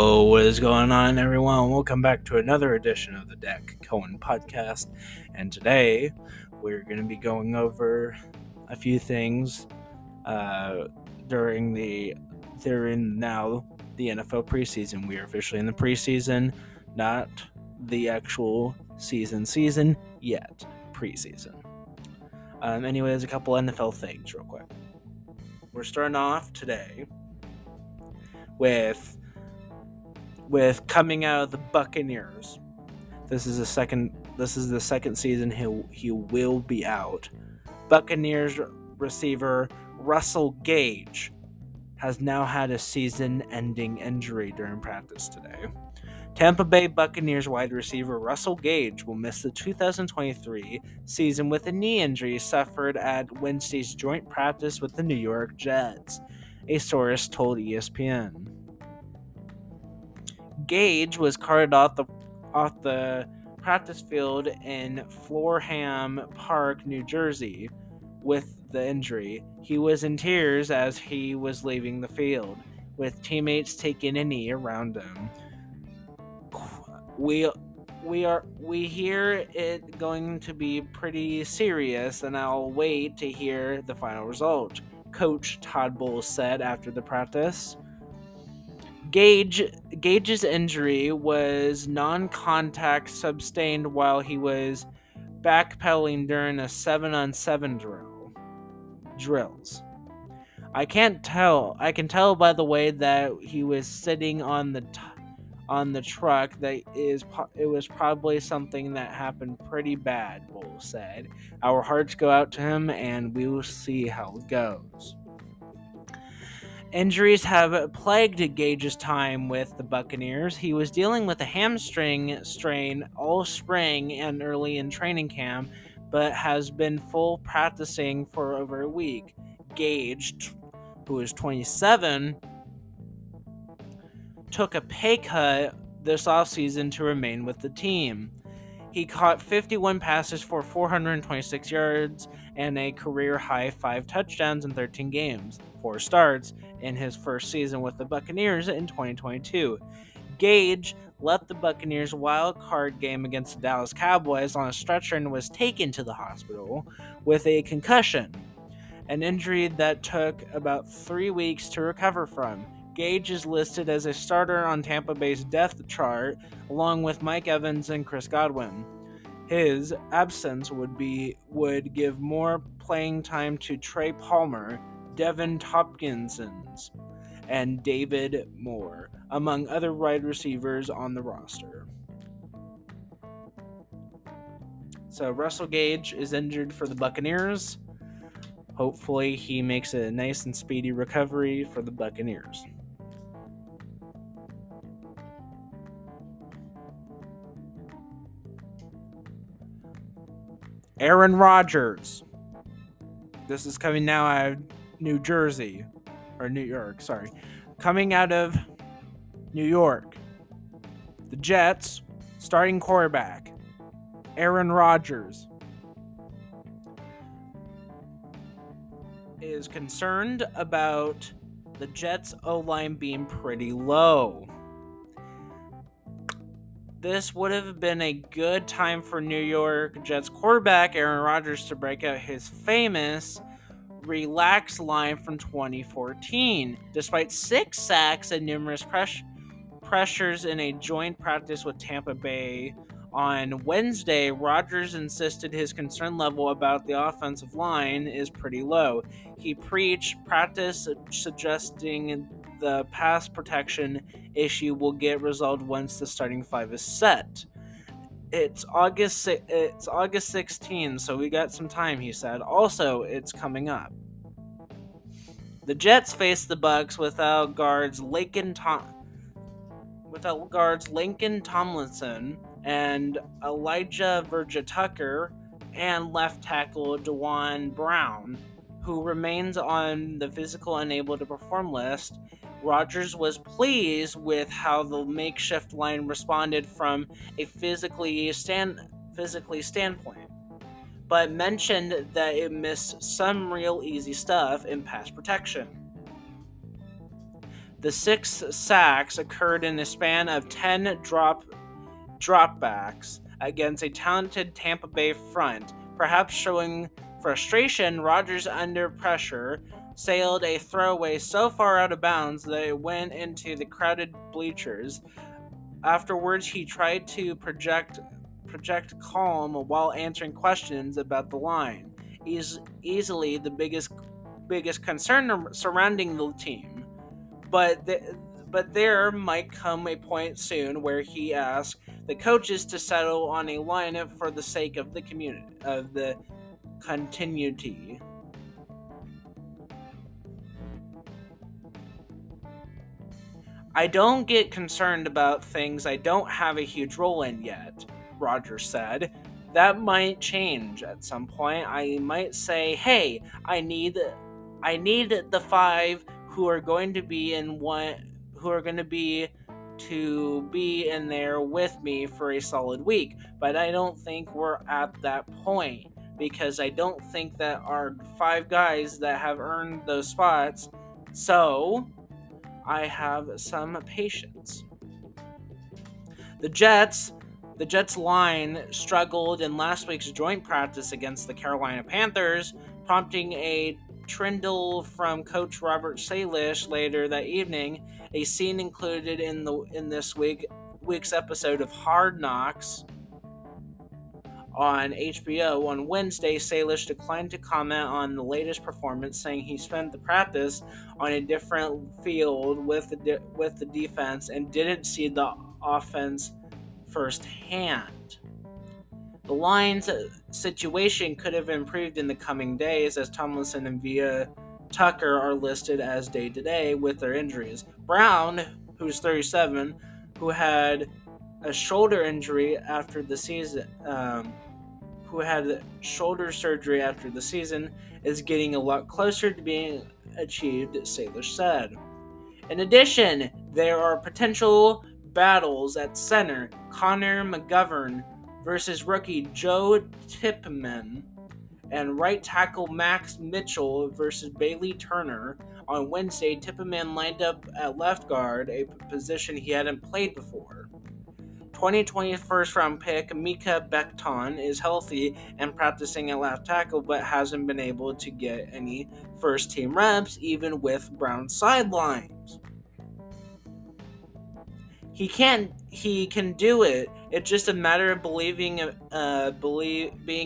What is going on, everyone? Welcome back to another edition of the Dak Cohen podcast. And today we're going to be going over a few things during they're in now the NFL preseason. We are officially in the preseason, not the actual season yet. Preseason. Anyway, there's a couple NFL things real quick. We're starting off today with coming out of the Buccaneers. This is the second season he will be out. Buccaneers receiver Russell Gage has now had a season-ending injury during practice today. Tampa Bay Buccaneers wide receiver Russell Gage will miss the 2023 season with a knee injury suffered at Wednesday's joint practice with the New York Jets, a source told ESPN. Gage was carted off the practice field in Florham Park, New Jersey, with the injury. He was in tears as he was leaving the field, with teammates taking a knee around him. We hear it going to be pretty serious, and I'll wait to hear the final result, Coach Todd Bowles said after the practice. Gage's injury was non-contact sustained while he was backpedaling during a 7-on-7 drills. I can tell by the way that he was sitting on the truck that it was probably something that happened pretty bad, Bowles said. Our hearts go out to him and we will see how it goes. Injuries have plagued Gage's time with the Buccaneers. He was dealing with a hamstring strain all spring and early in training camp, but has been full practicing for over a week. Gage, who is 27, took a pay cut this offseason to remain with the team. He caught 51 passes for 426 yards and a career-high 5 touchdowns in 13 games, 4 starts, in his first season with the Buccaneers in 2022. Gage left the Buccaneers' wild card game against the Dallas Cowboys on a stretcher and was taken to the hospital with a concussion, an injury that took about 3 weeks to recover from. Gage is listed as a starter on Tampa Bay's depth chart, along with Mike Evans and Chris Godwin. His absence would give more playing time to Trey Palmer, Devin Tompkins, and David Moore, among other wide receivers on the roster. So Russell Gage is injured for the Buccaneers. Hopefully he makes a nice and speedy recovery for the Buccaneers. Aaron Rodgers. This is coming now out of New York. Coming out of New York. The Jets starting quarterback Aaron Rodgers is concerned about the Jets' O-line being pretty low. This would have been a good time for New York Jets quarterback Aaron Rodgers to break out his famous relaxed line from 2014. Despite 6 sacks and numerous pressures in a joint practice with Tampa Bay on Wednesday, Rodgers insisted his concern level about the offensive line is pretty low. He preached practice, suggesting the pass protection issue will get resolved once the starting 5 is set. It's August 16, so we got some time, he said. Also, it's coming up. The Jets face the Bucs without guards Lincoln Tomlinson and Elijah Virgia-Tucker and left tackle DeJuan Brown, who remains on the physical unable to perform list. Rodgers was pleased with how the makeshift line responded from a physically standpoint, but mentioned that it missed some real easy stuff in pass protection. The 6 sacks occurred in a span of 10 dropbacks against a talented Tampa Bay front. Perhaps showing frustration, Rodgers, under pressure, sailed a throwaway so far out of bounds that it went into the crowded bleachers. Afterwards, he tried to project calm while answering questions about the line. Easily the biggest concern surrounding the team. But there might come a point soon where he asked the coaches to settle on a line for the sake of the community, of the continuity. I don't get concerned about things I don't have a huge role in yet, Rodgers said. That might change at some point. I might say, hey, I need the 5 who are going to be in one who are going to be in there with me for a solid week. But I don't think we're at that point because I don't think that our 5 guys that have earned those spots. So I have some patience. The Jets line struggled in last week's joint practice against the Carolina Panthers, prompting a trindle from coach Robert Salish later that evening, a scene included in this week's episode of Hard Knocks on HBO. On Wednesday, Salish declined to comment on the latest performance, saying he spent the practice on a different field with the defense and didn't see the offense firsthand. The line's situation could have improved in the coming days, as Tomlinson and Via Tucker are listed as day-to-day with their injuries. Brown, who's 37, who had a shoulder injury after the season, who had shoulder surgery after the season, is getting a lot closer to being achieved, Salish said. In addition, there are potential battles at center: Connor McGovern versus rookie Joe Tippmann, and right tackle Max Mitchell versus Bailey Turner. On Wednesday, Tippmann lined up at left guard, a position he hadn't played before. 2020 first-round pick Mika Becton is healthy and practicing at left tackle, but hasn't been able to get any first-team reps, even with Brown's sidelines. He can do it. It's just a matter of being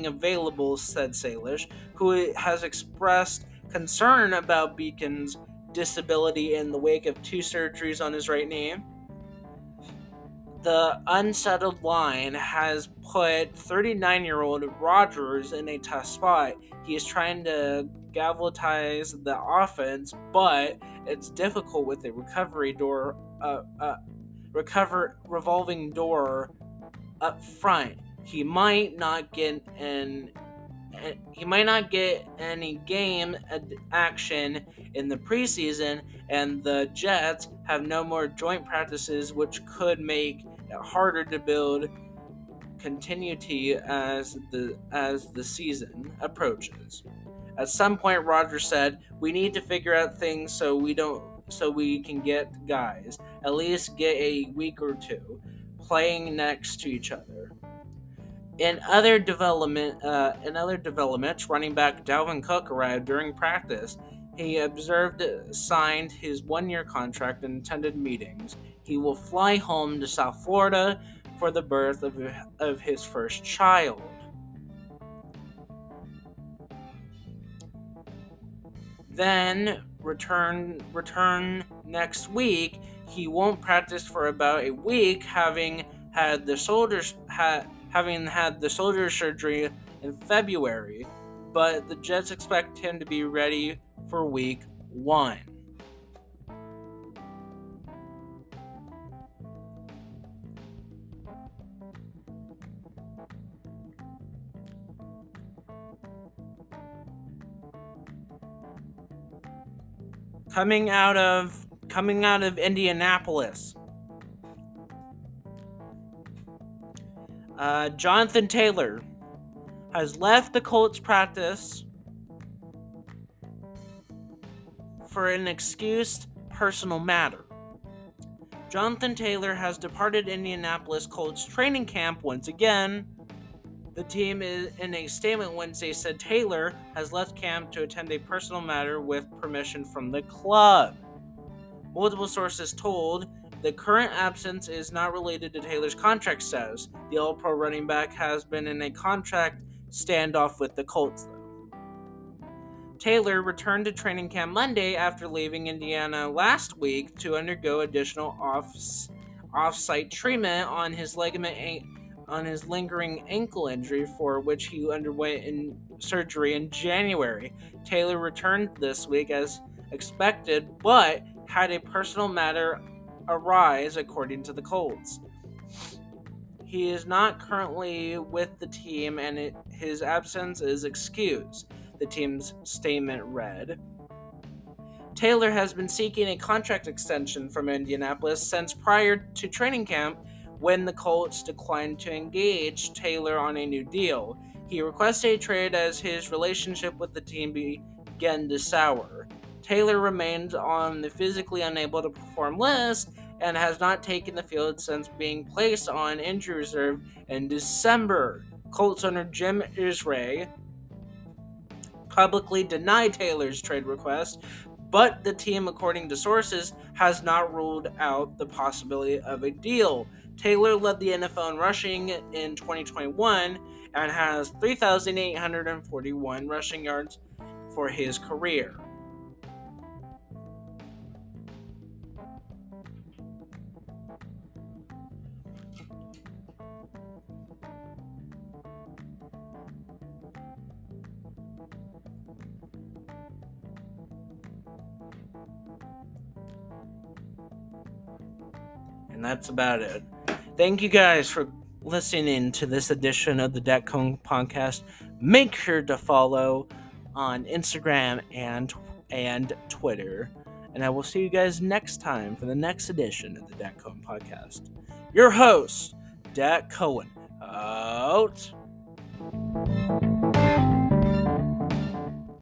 available, said Salish, who has expressed concern about Beacon's disability in the wake of 2 surgeries on his right knee. The unsettled line has put 39-year-old Rodgers in a tough spot. He is trying to galvanize the offense, but it's difficult with a revolving door up front. He might not get any game action in the preseason, and the Jets have no more joint practices, which could make it harder to build continuity as the season approaches. At some point, Rodgers said, "We need to figure out things so we can get guys, at least get a week or 2 playing next to each other." In other developments, running back Dalvin Cook arrived during practice. He signed his 1-year contract and attended meetings. He will fly home to South Florida for the birth of his first child. Then return next week. He won't practice for about a week, having had the shoulder surgery in February, but the Jets expect him to be ready for week 1. Coming out of Indianapolis, Jonathan Taylor has left the Colts practice for an excused personal matter. Jonathan Taylor has departed Indianapolis Colts training camp once again. The team, in a statement Wednesday, said Taylor has left camp to attend a personal matter with permission from the club. Multiple sources told the current absence is not related to Taylor's contract status. The All-Pro running back has been in a contract standoff with the Colts, though. Taylor returned to training camp Monday after leaving Indiana last week to undergo additional off-site treatment on his lingering ankle injury, for which he underwent surgery in January. Taylor returned this week as expected, but had a personal matter arise, according to the Colts. He is not currently with the team, and his absence is excused, the team's statement read. Taylor has been seeking a contract extension from Indianapolis since prior to training camp, when the Colts declined to engage Taylor on a new deal. He requested a trade as his relationship with the team began to sour. Taylor remains on the physically unable to perform list and has not taken the field since being placed on injury reserve in December. Colts owner Jim Irsay publicly denied Taylor's trade request, but the team, according to sources, has not ruled out the possibility of a deal. Taylor led the NFL in rushing in 2021 and has 3,841 rushing yards for his career. And that's about it. Thank you guys for listening to this edition of the Deck Cone Podcast. Make sure to follow on Instagram and Twitter. And I will see you guys next time for the next edition of the Deck Cone Podcast. Your host, Dak Cohen, out.